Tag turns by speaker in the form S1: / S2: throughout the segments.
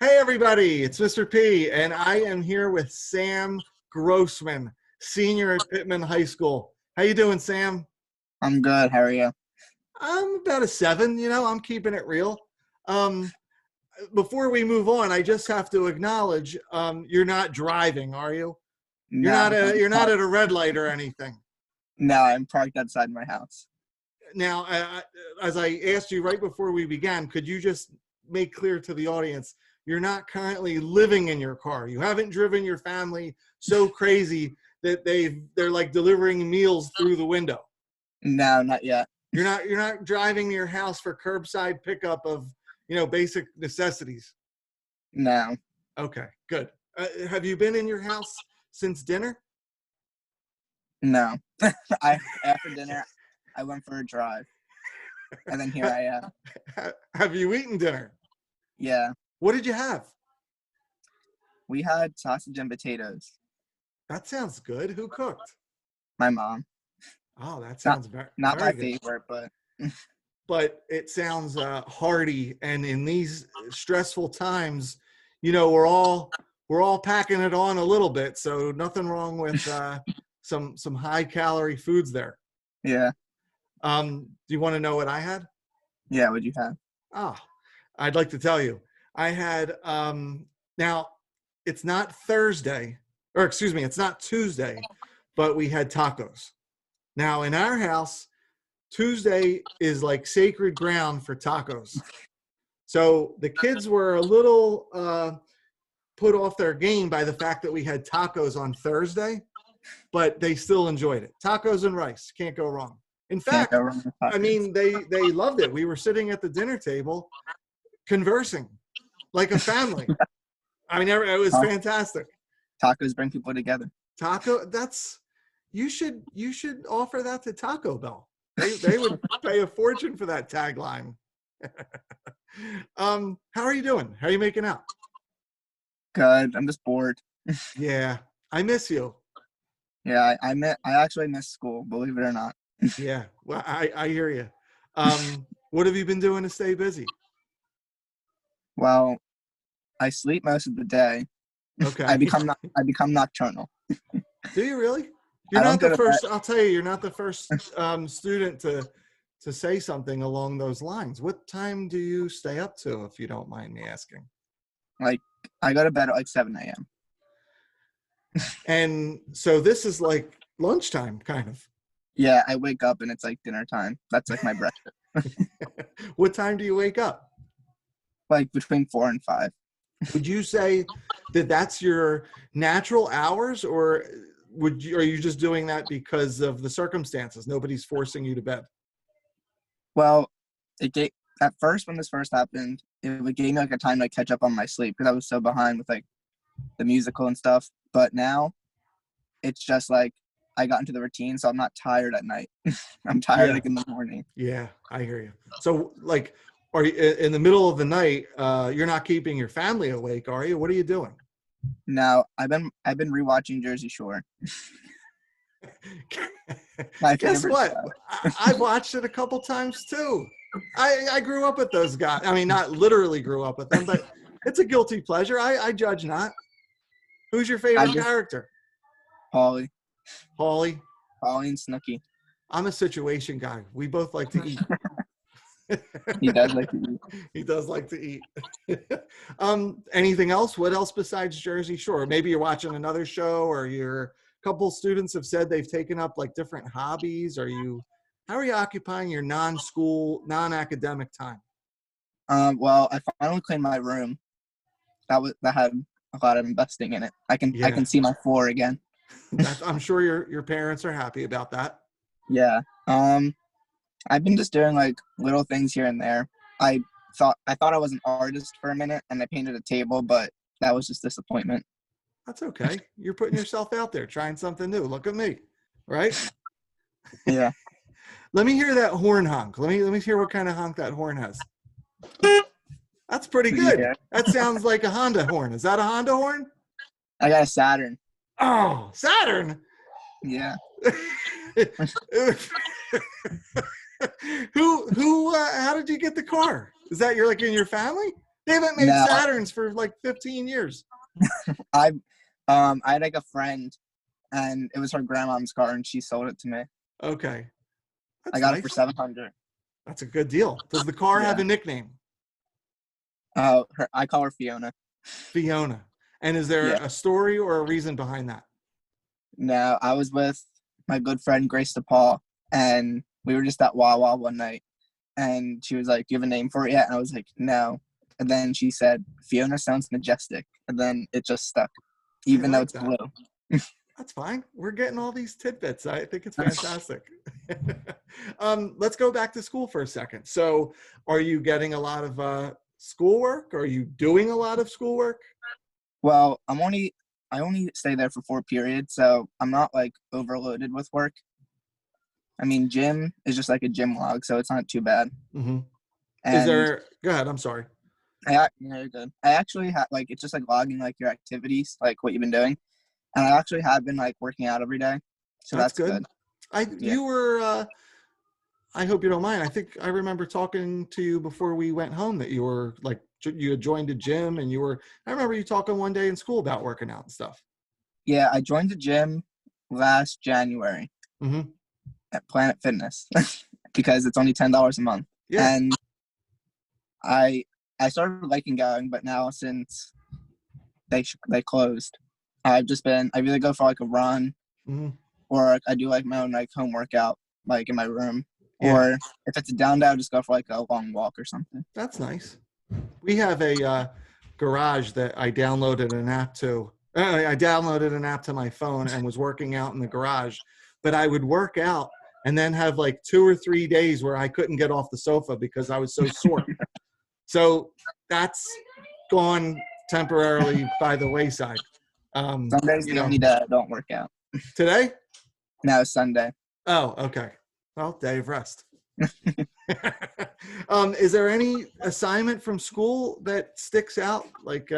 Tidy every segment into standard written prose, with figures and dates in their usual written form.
S1: Hey everybody, it's Mr. P, and I am here with Sam Grossman, senior at Pitman High School. How you doing, Sam?
S2: I'm good. How are you?
S1: I'm about a 7, I'm keeping it real. Um, Before we move on, I just have to acknowledge you're not driving, are you? You're
S2: No,
S1: not you're not at a red light or anything.
S2: no, I'm parked outside my house.
S1: Now, as I asked you right before we began, could you just make clear to the audience, you're not currently living in your car. You haven't driven your family so crazy that they're like delivering meals through the window.
S2: No, not yet.
S1: You're not driving to your house for curbside pickup of, basic necessities.
S2: No,
S1: Okay, good. Have you been in your house since dinner?
S2: no. I After dinner, I went for a drive, and then here I am.
S1: Have you eaten dinner?
S2: Yeah,
S1: What did you have?
S2: we had sausage and potatoes.
S1: That sounds good. Who cooked?
S2: My mom.
S1: Oh, that
S2: Not
S1: sounds very,
S2: not my
S1: very good.
S2: favorite, but
S1: But it sounds hearty. And in these stressful times, we're all packing it on a little bit. So nothing wrong with some high calorie foods there.
S2: yeah,
S1: Do you want to know what I had?
S2: yeah. What'd you have?
S1: Ah, I'd like to tell you. I had now it's not Thursday, or excuse me, it's not Tuesday, but we had tacos. Now in our house, Tuesday is like sacred ground for tacos. So the kids were a little put off their game by the fact that we had tacos on Thursday, but they still enjoyed it. Tacos and rice, can't go wrong. In
S2: Can't
S1: fact,
S2: go wrong with
S1: I
S2: tacos.
S1: mean, they loved it. We were sitting at the dinner table conversing like a family. I mean, it was
S2: Ta-
S1: fantastic.
S2: Tacos bring people together.
S1: Taco, you should offer that to Taco Bell. They would pay a fortune for that tagline. How are you doing? How are you making out?
S2: Good. I'm just bored.
S1: Yeah, I miss you.
S2: Yeah, I actually miss school. Believe it or not.
S1: Yeah, well, I hear you. What have you been doing to stay busy?
S2: Well, I sleep most of the day. I
S1: Okay.
S2: become I become nocturnal.
S1: Do you really? You're
S2: I don't
S1: not
S2: go
S1: the
S2: to bed.
S1: first. I'll tell you, you're not the first student to say something along those lines. What time do you stay up to, if you don't mind me asking?
S2: Like I go to bed at like 7 a.m.
S1: And so this is like lunchtime, kind of.
S2: Yeah, I wake up and it's like dinner time. That's like my breakfast.
S1: What time do you wake up?
S2: Like between 4 and 5.
S1: Would you say that that's your natural hours, or are you just doing that because of the circumstances? Nobody's forcing you to bed.
S2: Well, it gave at first when this first happened, it gave me like a time to catch up on my sleep because I was so behind with like the musical and stuff. But now it's just like I got into the routine, so I'm not tired at night. I'm tired
S1: Yeah.
S2: like in the morning.
S1: Yeah, I hear you. So, like, are you in the middle of the night? You're not keeping your family awake, are you? What are you doing?
S2: Now I've been rewatching Jersey Shore. My
S1: Guess
S2: favorite
S1: what?
S2: show.
S1: I've watched it a couple times too. I grew up with those guys. I mean, not literally grew up with them, but it's a guilty pleasure. I judge not. Who's your
S2: I
S1: favorite
S2: just
S1: character?
S2: Paulie,
S1: Paulie.
S2: Paulie and Snooki.
S1: I'm a situation guy. We both like to eat.
S2: He does like to eat.
S1: He does like to eat. Anything else? What else besides Jersey Shore? Maybe you're watching another show, or your couple students have said they've taken up like different hobbies. How are you occupying your non-school, non-academic time?
S2: Well, I finally cleaned my room. That had a lot of investing in it. I
S1: Yeah,
S2: can see my floor again.
S1: I'm sure your parents are happy about that.
S2: Yeah. I've been just doing like little things here and there. I thought I was an artist for a minute and I painted a table, but that was just disappointment.
S1: That's okay. You're putting yourself out there, trying something new. Look at me, right?
S2: Yeah.
S1: Let me hear that horn honk. Let me hear what kind of honk that horn has. That's pretty
S2: Did you
S1: good.
S2: hear?
S1: That sounds like a Honda horn. Is that a Honda horn?
S2: I got a Saturn.
S1: Oh, Saturn.
S2: Yeah.
S1: Who how did you get the car? Is that you're like in your family? They haven't made
S2: No,
S1: Saturns for like 15 years.
S2: I I had like a friend, and it was her grandmom's car, and she sold it to me.
S1: Okay.
S2: I
S1: That's
S2: got it for
S1: nice.
S2: 700.
S1: That's a good deal. Does the car have
S2: Yeah.
S1: a nickname?
S2: I call her Fiona.
S1: Fiona. And is there
S2: Yeah.
S1: a story or a reason behind that?
S2: No, I was with my good friend Grace DePaul, and we were just at Wawa one night, and she was like, "Do you have a name for it yet?" And I was like, "No." And then she said, "Fiona sounds majestic," and then it just stuck,
S1: I
S2: even though
S1: like
S2: it's
S1: that.
S2: blue.
S1: That's fine. We're getting all these tidbits. I think it's fantastic. Let's go back to school for a second. So are you getting a lot of schoolwork? Are you doing a lot of schoolwork?
S2: Well, I only stay there for 4 periods, so I'm not like overloaded with work. I mean, gym is just like a gym log, so it's not too bad.
S1: Mm-hmm.
S2: And
S1: Go ahead. I'm sorry.
S2: yeah, you're good. I actually have like it's just like logging like your activities, like what you've been doing, and I actually have been like working out every day, so
S1: That's
S2: that's
S1: good.
S2: good. Yeah,
S1: You were, I hope you don't mind. I think I remember talking to you before we went home that you were like, you had joined a gym and I remember you talking one day in school about working out and stuff.
S2: yeah. I joined the gym last January
S1: Mm-hmm.
S2: at Planet Fitness because it's only $10 a month,
S1: Yeah.
S2: and I I started liking going, but now since they closed, I either go for like a run,
S1: Mm-hmm.
S2: or I do like my own like home workout like in my room,
S1: Yeah.
S2: or if it's a down day, I'll just go for like a long walk or something.
S1: That's nice. We have a garage that I downloaded an app to. I downloaded an app to my phone and was working out in the garage. But I would work out and then have like 2 or 3 days where I couldn't get off the sofa because I was so sore. So that's gone temporarily by the wayside.
S2: Some days
S1: You
S2: the
S1: know,
S2: only day I don't work out.
S1: today?
S2: Now it's Sunday.
S1: Oh, okay. Well, day of rest. Is there any assignment from school that sticks out? Like,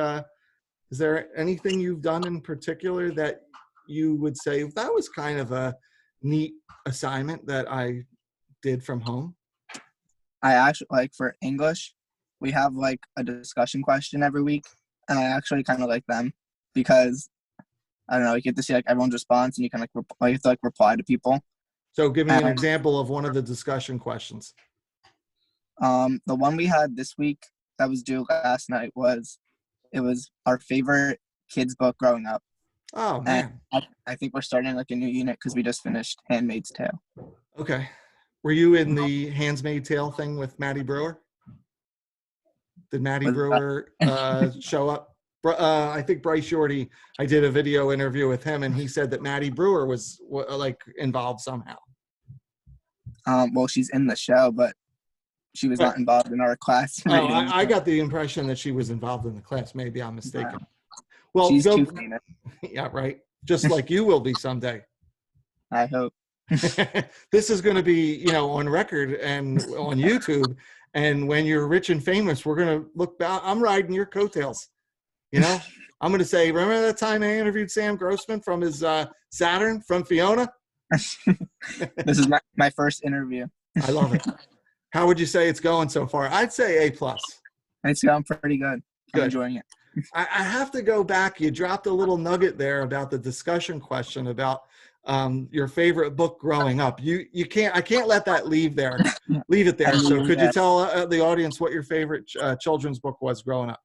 S1: is there anything you've done in particular that you would say that was kind of a neat assignment that I did from home?
S2: I actually like for English, we have like a discussion question every week, and I actually kind of like them because I don't know, you get to see like everyone's response, and you can like you have to like reply to people.
S1: So give me an
S2: And
S1: example of one of the discussion questions.
S2: the one we had this week that was due last night was it was our favorite kids book growing up,
S1: Oh,
S2: and
S1: man.
S2: I think we're starting like a new unit because we just finished Handmaid's Tale.
S1: Okay. Were you in the Handmaid's Tale thing with Maddy Brewer? Did Maddy
S2: Was that,
S1: Brewer show up? I think Bryce Shorty, I did a video interview with him, and he said that Maddy Brewer was like involved somehow.
S2: well, she's in the show, but she was not
S1: But
S2: involved in our class
S1: oh,
S2: reading.
S1: I got the impression that she was involved in the class. Maybe I'm mistaken. Well,
S2: She's too
S1: go.
S2: famous.
S1: Yeah, right. Just like you will be someday.
S2: I hope.
S1: This is going to be, on record and on YouTube. And when you're rich and famous, we're going to look back. I'm riding your coattails. I'm going to say, remember that time I interviewed Sam Grossman from his Saturn from Fiona?
S2: This is my first interview.
S1: I love it. How would you say it's going so far? I'd say A+.
S2: It's going pretty good. I'm
S1: Good.
S2: enjoying it.
S1: I have to go back. You dropped a little nugget there about the discussion question about your favorite book growing up. I can't let that leave it there. So could you tell the audience what your favorite children's book was growing up?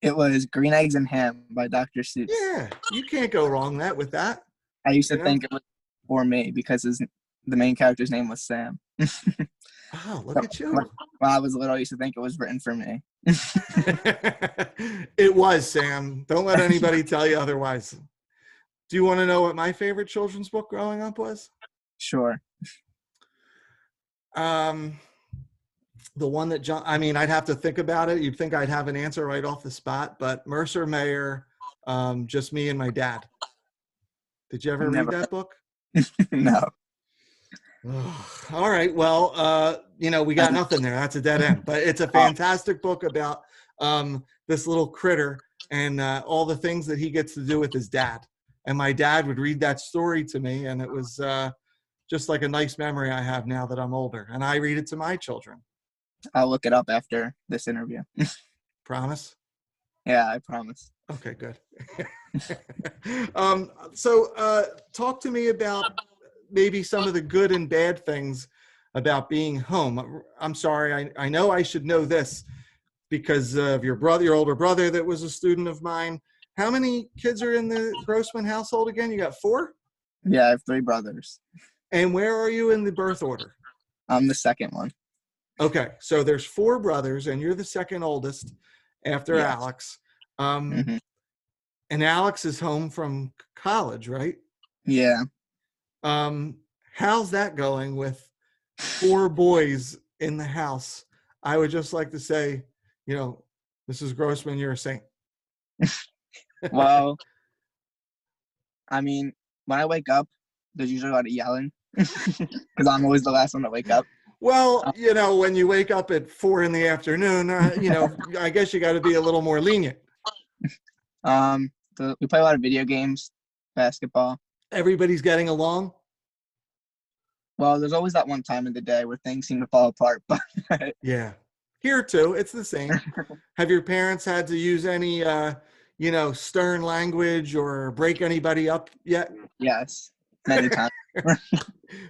S2: It was Green Eggs and Ham by Dr. Seuss.
S1: Yeah, you can't go wrong with that.
S2: I used to think it was for me because the main character's name was Sam.
S1: Oh, look at you.
S2: When I was little, I used to think it was written for me.
S1: It was, Sam. Don't let anybody tell you otherwise. Do you want to know what my favorite children's book growing up was?
S2: Sure.
S1: The one that I'd have to think about it. You'd think I'd have an answer right off the spot, but Mercer Mayer, Just Me and My Dad. Did you ever read that book?
S2: No.
S1: All right. Well, we got nothing there. That's a dead end. But it's a fantastic book about this little critter and all the things that he gets to do with his dad. And my dad would read that story to me, and it was just like a nice memory I have now that I'm older. And I read it to my children.
S2: I'll look it up after this interview.
S1: Promise?
S2: Yeah, I promise.
S1: Okay, good. Talk to me about maybe some of the good and bad things about being home. I'm sorry, I know I should know this because of your brother, your older brother that was a student of mine. How many kids are in the Grossman household again? You got 4?
S2: Yeah, I have 3 brothers.
S1: And where are you in the birth order?
S2: I'm the second one.
S1: Okay, so there's 4 brothers, and you're the second oldest after
S2: Yes.
S1: Alex.
S2: hmm
S1: And Alex is home from college, right?
S2: Yeah.
S1: Um, how's that going with 4 boys in the house? I would just like to say, Mrs. Grossman, you're a saint.
S2: Well, I mean, when I wake up, there's usually a lot of yelling because I'm always the last one to wake up.
S1: Well, when you wake up at 4 in the afternoon, I guess you got to be a little more lenient.
S2: We play a lot of video games, basketball.
S1: Everybody's getting along.
S2: Well, there's always that one time in the day where things seem to fall apart, but
S1: Yeah, here too, it's the same. Have your parents had to use any, stern language or break anybody up yet?
S2: yes, many times.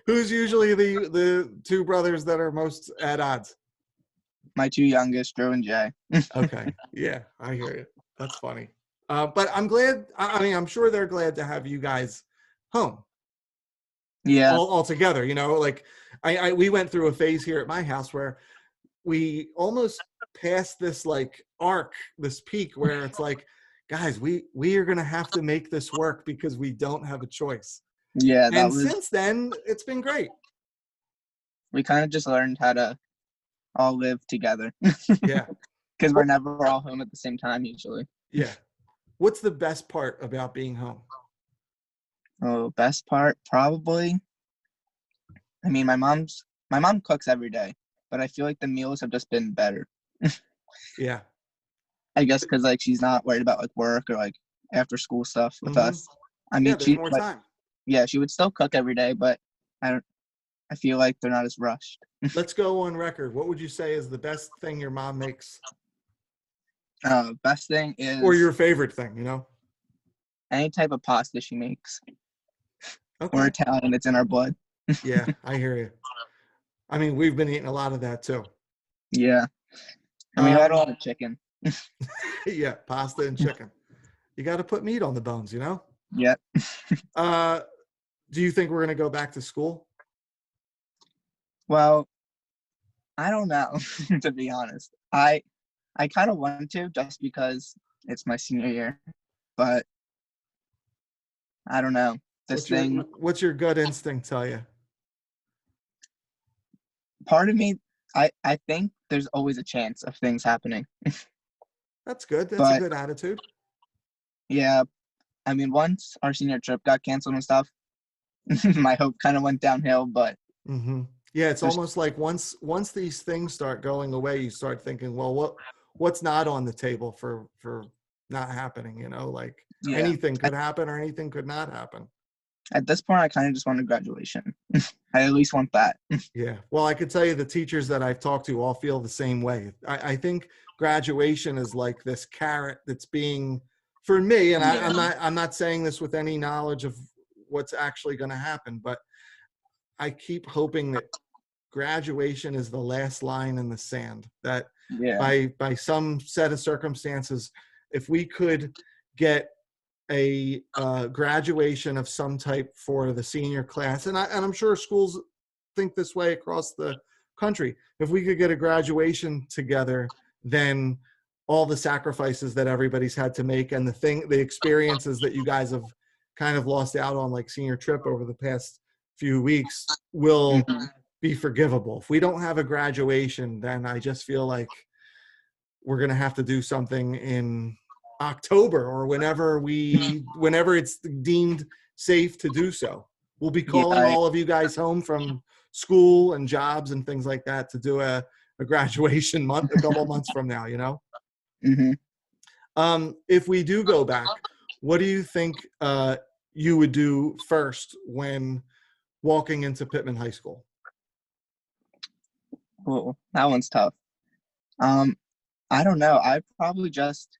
S1: Who's usually the 2 brothers that are most at odds?
S2: My 2 youngest, Drew and Jay.
S1: Okay, yeah, I hear you. That's funny. But I'm glad. I mean, I'm sure they're glad to have you guys home
S2: Yeah,
S1: all together. Like we went through a phase here at my house where we almost passed this like arc, this peak where it's like, guys, we are gonna have to make this work because we don't have a choice.
S2: yeah,
S1: And since then, it's been great.
S2: we kind of just learned how to all live together
S1: Yeah,
S2: because we're never all home at the same time usually.
S1: yeah. What's the best part about being home?
S2: Oh, best part probably. I mean, my mom cooks every day, but I feel like the meals have just been better.
S1: Yeah.
S2: I guess because like she's not worried about like work or like after school stuff with
S1: Mm-hmm.
S2: us. I
S1: Yeah,
S2: mean,
S1: there's more time.
S2: yeah, she would still cook every day, but I feel like they're not as rushed.
S1: Let's go on record. What would you say is the best thing your mom makes?
S2: Best thing
S1: Or
S2: is
S1: your favorite thing?
S2: any type of pasta she makes. We're
S1: Okay.
S2: Italian; it's in our blood.
S1: Yeah, I hear you. I mean, we've been eating a lot of that too.
S2: Yeah, and we had a lot of chicken.
S1: Yeah, pasta and chicken. You got to put meat on the bones.
S2: Yeah.
S1: Do you think we're going to go back to school?
S2: Well, I don't know, to be honest. I kind of want to just because it's my senior year, but I don't know.
S1: What's your gut instinct tell you?
S2: Part of me, I think there's always a chance of things happening.
S1: That's good. That's a
S2: But
S1: good attitude.
S2: yeah, I mean, once our senior trip got canceled and stuff, my hope kind of went downhill. But
S1: Mm-hmm. Yeah, it's almost like once these things start going away, you start thinking, well, what's not on the table for not happening? Like
S2: yeah,
S1: anything could happen or anything could not happen.
S2: at this point, I kind of just want a graduation. I at least want that.
S1: Yeah. Well, I could tell you the teachers that I've talked to all feel the same way. I think graduation is like this carrot that's being, for me, and I'm not saying this with any knowledge of what's actually going to happen, but I keep hoping that graduation is the last line in the sand, that
S2: Yeah,
S1: by some set of circumstances, if we could get a graduation of some type for the senior class, and I'm sure schools think this way across the country. If we could get a graduation together, then all the sacrifices that everybody's had to make and the experiences that you guys have kind of lost out on, like senior trip over the past few weeks, will be forgivable. If we don't have a graduation, then I just feel like we're going to have to do something in October or whenever it's deemed safe to do so. We'll be calling all of you guys home from school and jobs and things like that to do a graduation month, a couple months from now, If we do go back, what do you think you would do first when walking into Pitman High School?
S2: Well, that one's tough. I don't know. I probably just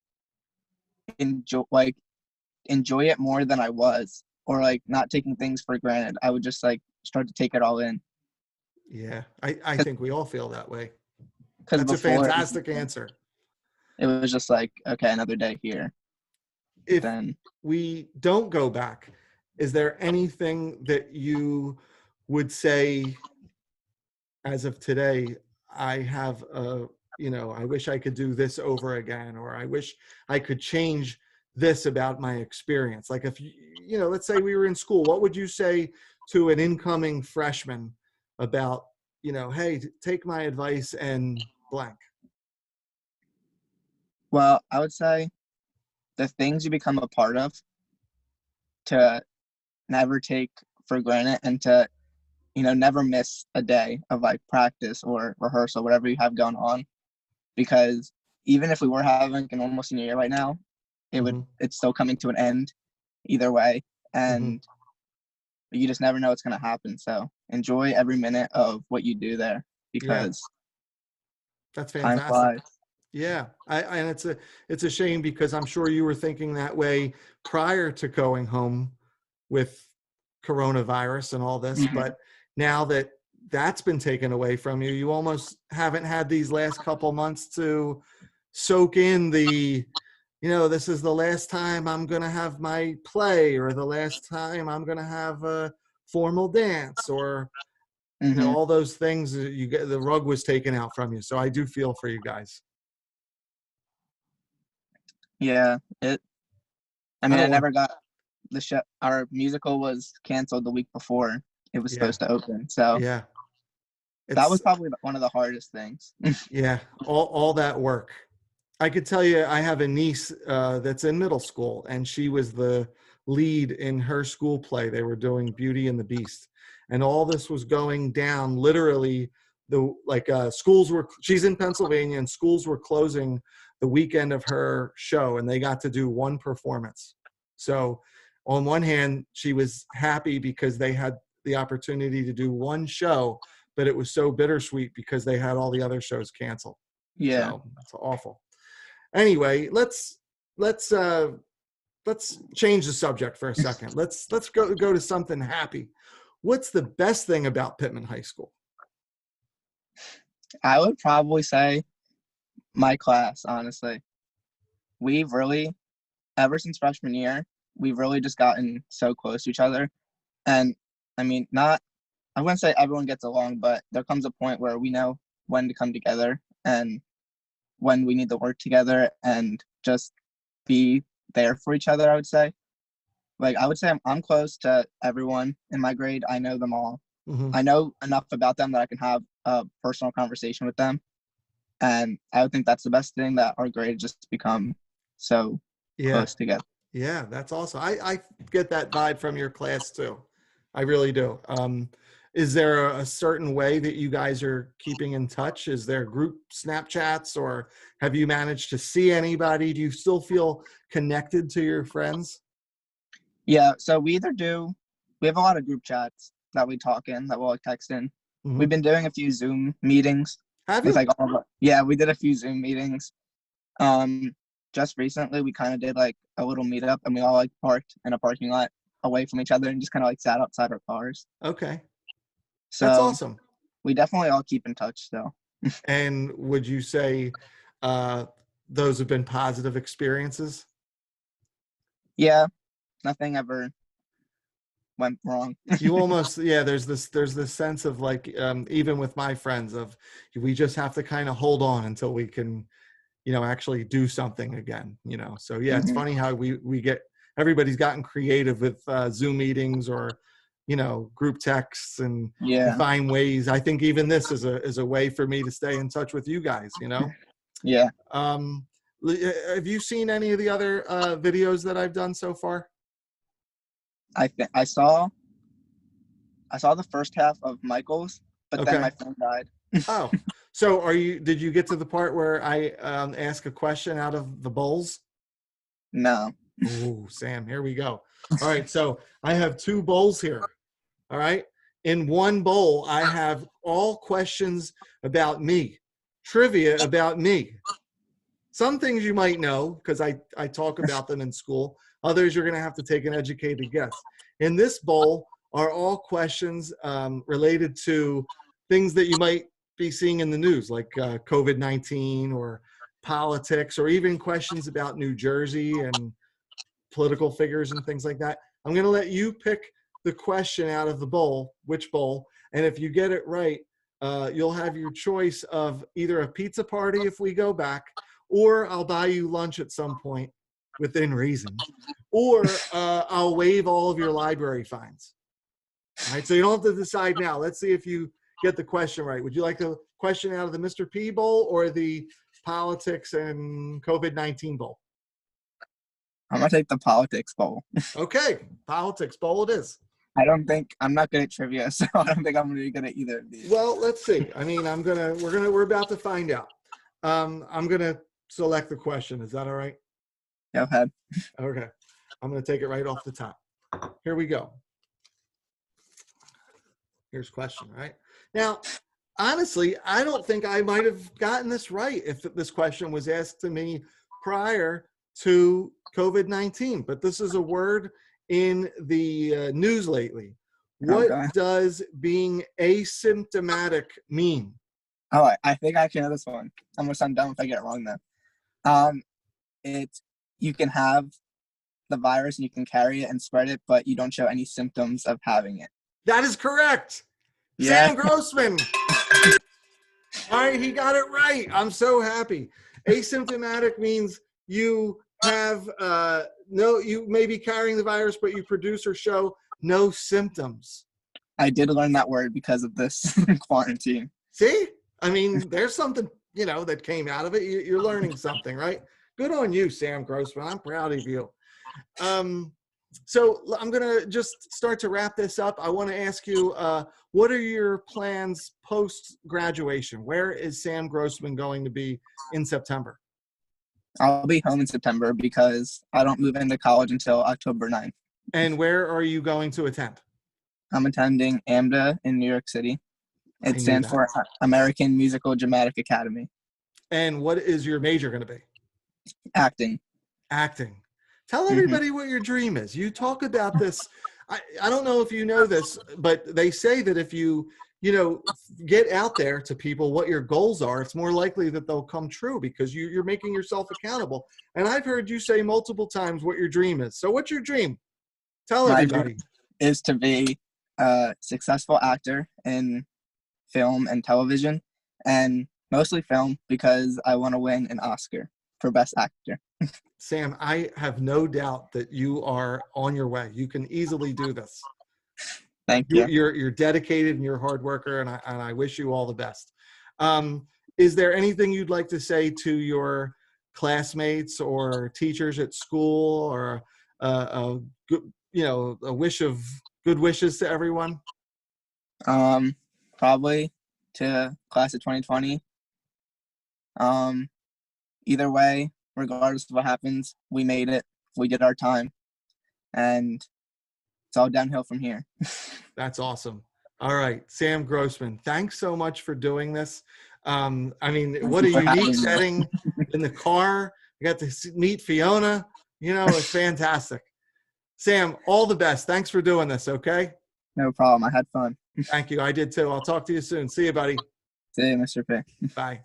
S2: enjoy it more than I was, or like not taking things for granted. I would just like start to take it all in.
S1: Yeah, I think we all feel that way.
S2: Because
S1: That's a
S2: before
S1: fantastic answer.
S2: it was just like, okay, another day here.
S1: If
S2: Then
S1: we don't go back, is there anything that you would say as of today, I have a, I wish I could do this over again, or I wish I could change this about my experience? Like if let's say we were in school, what would you say to an incoming freshman about, hey, take my advice and blank?
S2: well, I would say the things you become a part of to never take for granted, and to never miss a day of like practice or rehearsal, whatever you have going on. Because even if we were having a normal senior year right now,
S1: Hmm.
S2: it's still coming to an end either way,
S1: Hmm.
S2: and you just never know what's going to happen. So enjoy every minute of what you do there,
S1: Yeah,
S2: because
S1: that's
S2: time
S1: fantastic.
S2: flies.
S1: Yeah, and it's a shame because I'm sure you were thinking that way prior to going home with coronavirus and all this,
S2: Mhm.
S1: but now that that's been taken away from you, you almost haven't had these last couple months to soak in this is the last time I'm going to have my play, or the last time I'm going to have a formal dance, or
S2: Mhm.
S1: all those things. You get, the rug was taken out from you. So I do feel for you guys.
S2: Yeah. It. I
S1: I
S2: mean, I
S1: don't want.
S2: never got the show. Our musical was canceled the week before it was
S1: Yeah,
S2: supposed to open, so
S1: yeah.
S2: that was
S1: It's
S2: probably one of the hardest things.
S1: yeah, all that work. I could tell you, I have a niece that's in middle school, and she was the lead in her school play. They were doing Beauty and the Beast, and all this was going down. Literally, schools were. She's in Pennsylvania, and schools were closing the weekend of her show, and they got to do one performance. So, on one hand, she was happy because they had the opportunity to do one show, but it was so bittersweet because they had all the other shows canceled.
S2: Yeah.
S1: So it's awful. Anyway, let's let's change the subject for a second. Let's go to something happy. What's the best thing about Pitman High School?
S2: I would probably say my class, honestly. We've really, ever since freshman year, we've really just gotten so close to each other. And I mean, I wouldn't say everyone gets along, but there comes a point where we know when to come together and when we need to work together and just be there for each other, I would say. Like, I would say I'm close to everyone in my grade. I know them all.
S1: Hmm.
S2: I know enough about them that I can have a personal conversation with them. And I would think that's the best thing, that our grade just become so
S1: Yeah,
S2: close together.
S1: yeah, that's awesome. I get that vibe from your class too. I really do. Is there a certain way that you guys are keeping in touch? Is there group Snapchats, or have you managed to see anybody? Do you still feel connected to your friends?
S2: Yeah, so we have a lot of group chats that we talk in, that we'll like text in. We've
S1: Hmm.
S2: been doing a few Zoom meetings
S1: Have
S2: with
S1: you?
S2: like yeah, we did a few Zoom meetings. Um, just recently we kind of did like a little meetup, and we all like parked in a parking lot away from each other and just kind of like sat outside our cars.
S1: Okay, that's
S2: So
S1: awesome.
S2: we definitely all keep in touch still.
S1: And would you say uh, those have been positive experiences?
S2: Yeah, nothing ever went wrong.
S1: You almost, yeah, there's this sense of like, even with my friends, of we just have to kind of hold on until we can, actually do something again. So yeah, it's
S2: Hmm.
S1: funny how we get, everybody's gotten creative with Zoom meetings, or group texts, and we
S2: Yeah,
S1: find ways. I think even this is a way for me to stay in touch with you guys.
S2: yeah.
S1: um have you seen any of the other videos that I've done so far?
S2: I think I saw the first half of Michael's, but then my
S1: Okay.
S2: phone died.
S1: Oh, so did you get to the part where I ask a question out of the bowls?
S2: No.
S1: Oh, Sam, here we go. All right, so I have two bowls here. All right. In one bowl, I have all questions about me, trivia about me. Some things you might know because I talk about them in school. Others you're going to have to take an educated guess. In this bowl are all questions related to things that you might be seeing in the news, like COVID-19 or politics, or even questions about New Jersey and political figures and things like that. I'm going to let you pick the question out of the bowl, which bowl, and if you get it right, you'll have your choice of either a pizza party if we go back, or I'll buy you lunch at some point within reason, or I'll waive all of your library fines. All right, so you don't have to decide now. Let's see if you get the question right. Would you like the question out of the Mr. P bowl or the politics and COVID-19 bowl?
S2: I'm gonna take the politics bowl.
S1: Okay, politics bowl it is.
S2: I'm not good at trivia, so I don't think I'm gonna be good at either of these.
S1: Well, let's see. I mean, we're about to find out. I'm gonna select the question. Is that all right?
S2: Go ahead.
S1: Okay. I'm gonna take it right off the top. Here we go. Here's question, right? Now, honestly, I don't think I might have gotten this right if this question was asked to me prior to COVID-19, but this is a word in the news lately. What
S2: Okay.
S1: does being asymptomatic mean?
S2: Oh, I think I actually know this one. I'm gonna sound dumb if I get it wrong though. It's you can have the virus and you can carry it and spread it, but you don't show any symptoms of having it.
S1: That is correct.
S2: Yeah.
S1: Sam Grossman. All right, he got it right. I'm so happy. Asymptomatic means you have you may be carrying the virus, but you produce or show no symptoms.
S2: I did learn that word because of this quarantine.
S1: See? I mean, there's something, that came out of it. You're learning something, right? Good on you, Sam Grossman. I'm proud of you. So I'm going to just start to wrap this up. I want to ask you, what are your plans post-graduation? Where is Sam Grossman going to be in September?
S2: I'll be home in September because I don't move into college until October 9th.
S1: And where are you going to attend?
S2: I'm attending AMDA in New York City.
S1: I
S2: It
S1: knew
S2: stands
S1: that.
S2: for American Musical Dramatic Academy.
S1: And what is your major going to be?
S2: Acting.
S1: Acting. Tell everybody what your dream is. You talk about this. I don't know if you know this, but they say that if you get out there to people what your goals are, it's more likely that they'll come true because you're making yourself accountable. And I've heard you say multiple times what your dream is. So what's your dream? Tell
S2: My
S1: everybody.
S2: dream is to be a successful actor in film and television, and mostly film because I want to win an Oscar for Best Actor.
S1: Sam, I have no doubt that you are on your way. You can easily do this.
S2: Thank you.
S1: You're dedicated and you're a hard worker, and I wish you all the best. Is there anything you'd like to say to your classmates or teachers at school, or a wish of good wishes to everyone?
S2: Probably to class of 2020. Either way, regardless of what happens, we made it. We did our time, and it's all downhill from here.
S1: That's awesome. All right, Sam Grossman, thanks so much for doing this. I mean, what a unique setting in the car. You got to meet Fiona. It's fantastic. Sam, all the best. Thanks for doing this, okay?
S2: No problem. I had fun.
S1: Thank you. I did too. I'll talk to you soon. See you, buddy.
S2: See you, Mr. P.
S1: Bye.